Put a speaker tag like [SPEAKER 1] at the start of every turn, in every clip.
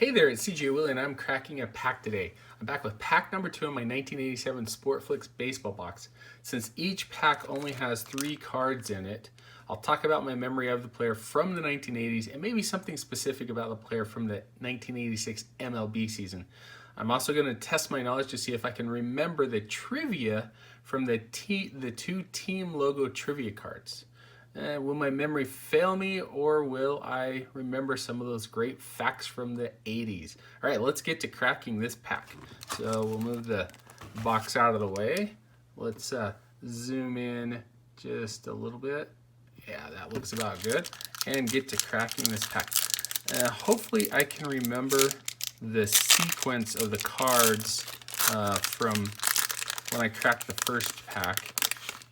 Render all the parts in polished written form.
[SPEAKER 1] Hey there, it's CJ Willie, and I'm cracking a pack today. I'm back with pack number 2 of my 1987 Sportflics baseball box. Since each pack only has 3 cards in it, I'll talk about my memory of the player from the 1980s and maybe something specific about the player from the 1986 MLB season. I'm also going to test my knowledge to see if I can remember the trivia from the 2 team logo trivia cards. Will my memory fail me, or will I remember some of those great facts from the 80s? All right, let's get to cracking this pack. So we'll move the box out of the way. Let's zoom in just a little bit. Yeah, that looks about good. And get to cracking this pack. Hopefully I can remember the sequence of the cards from when I cracked the first pack.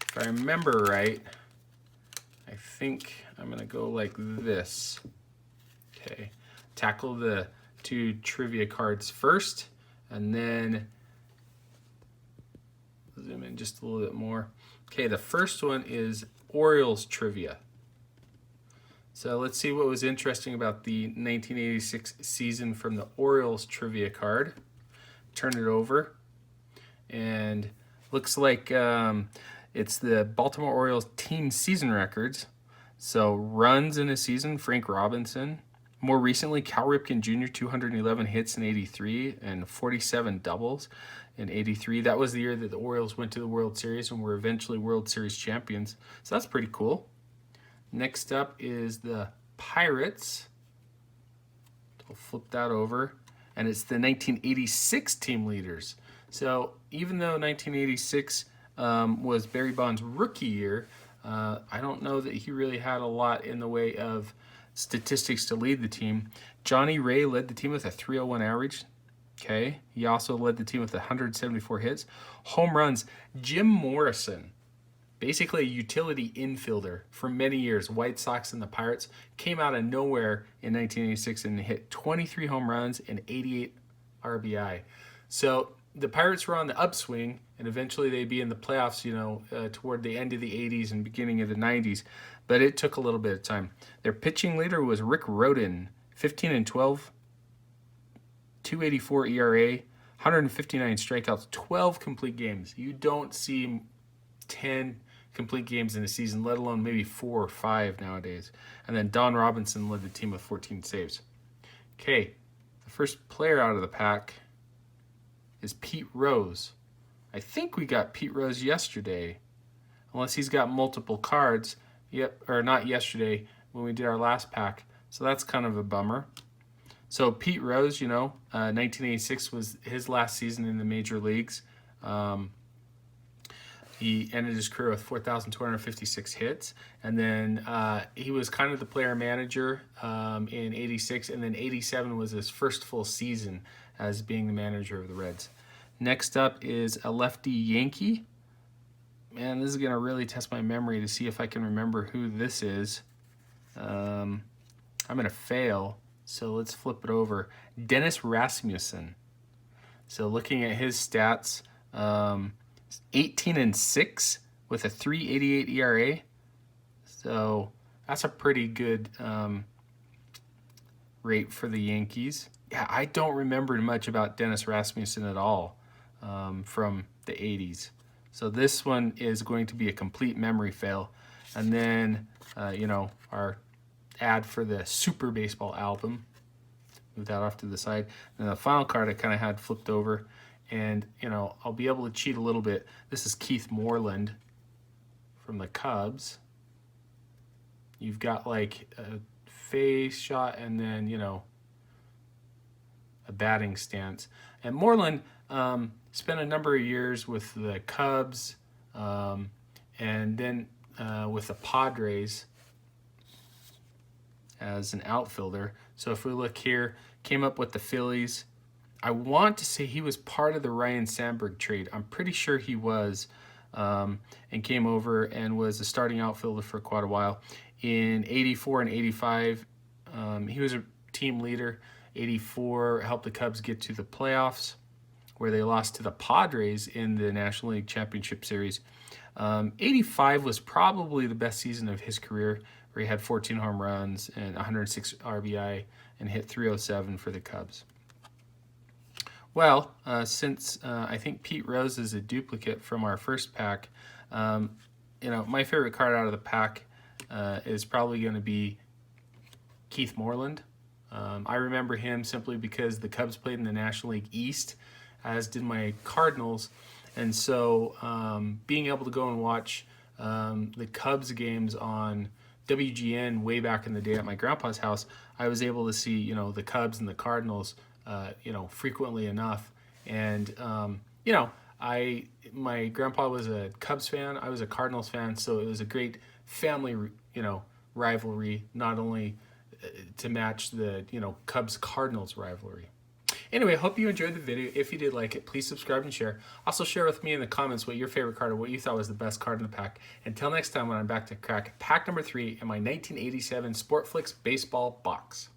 [SPEAKER 1] If I remember right, I think I'm going to go like this. Okay, tackle the 2 trivia cards first, and then zoom in just a little bit more. Okay, the first one is Orioles trivia. So let's see what was interesting about the 1986 season from the Orioles trivia card. Turn it over, and looks like it's the Baltimore Orioles team season records. So runs in a season, Frank Robinson. More recently, Cal Ripken Jr., 211 hits in 83 and 47 doubles in 83. That was the year that the Orioles went to the World Series and were eventually World Series champions. So that's pretty cool. Next up is the Pirates. I'll flip that over. And it's the 1986 team leaders. So even though 1986 was Barry Bonds' rookie year, I don't know that he really had a lot in the way of statistics to lead the team. Johnny Ray led the team with a 301 average. Okay, he also led the team with 174 hits. Home runs, Jim Morrison, basically a utility infielder for many years, White Sox and the Pirates, came out of nowhere in 1986 and hit 23 home runs and 88 RBI. So the Pirates were on the upswing, and eventually they'd be in the playoffs, toward the end of the 80s and beginning of the 90s. But it took a little bit of time. Their pitching leader was Rick Rhoden, 15 and 12, 284 ERA, 159 strikeouts, 12 complete games. You don't see 10 complete games in a season, let alone maybe 4 or 5 nowadays. And then Don Robinson led the team with 14 saves. Okay, the first player out of the pack is Pete Rose. I think we got Pete Rose yesterday, unless he's got multiple cards. Yep, or not yesterday when we did our last pack. So that's kind of a bummer. So Pete Rose, 1986 was his last season in the major leagues. He ended his career with 4,256 hits, and then he was kind of the player manager in 86, and then 87 was his first full season as being the manager of the Reds. Next up is a lefty Yankee. Man, this is going to really test my memory to see if I can remember who this is. I'm going to fail, so let's flip it over. Dennis Rasmussen. So looking at his stats, 18 and 6 with a 3.88 ERA. So that's a pretty good rate for the Yankees. Yeah, I don't remember much about Dennis Rasmussen at all from the 80s. So this one is going to be a complete memory fail. And then, our ad for the Super Baseball album. Move that off to the side. And the final card I kind of had flipped over. And, I'll be able to cheat a little bit. This is Keith Moreland from the Cubs. You've got like a face shot and then, a batting stance. And Moreland spent a number of years with the Cubs and then with the Padres as an outfielder. So if we look here, came up with the Phillies. I want to say he was part of the Ryan Sandberg trade. I'm pretty sure he was, and came over and was a starting outfielder for quite a while. In 84 and 85, he was a team leader. 84 helped the Cubs get to the playoffs, where they lost to the Padres in the National League Championship Series. 85 was probably the best season of his career, where he had 14 home runs and 106 RBI and hit 307 for the Cubs. Well, since I think Pete Rose is a duplicate from our first pack, my favorite card out of the pack is probably going to be Keith Moreland. I remember him simply because the Cubs played in the National League East, as did my Cardinals. And so being able to go and watch the Cubs games on WGN way back in the day at my grandpa's house, I was able to see, the Cubs and the Cardinals, frequently enough. And, my grandpa was a Cubs fan. I was a Cardinals fan. So it was a great family, rivalry, not only to match the, Cubs-Cardinals rivalry. Anyway, I hope you enjoyed the video. If you did like it, please subscribe and share. Also share with me in the comments what your favorite card or what you thought was the best card in the pack. Until next time when I'm back to crack pack number 3 in my 1987 Sportflics baseball box.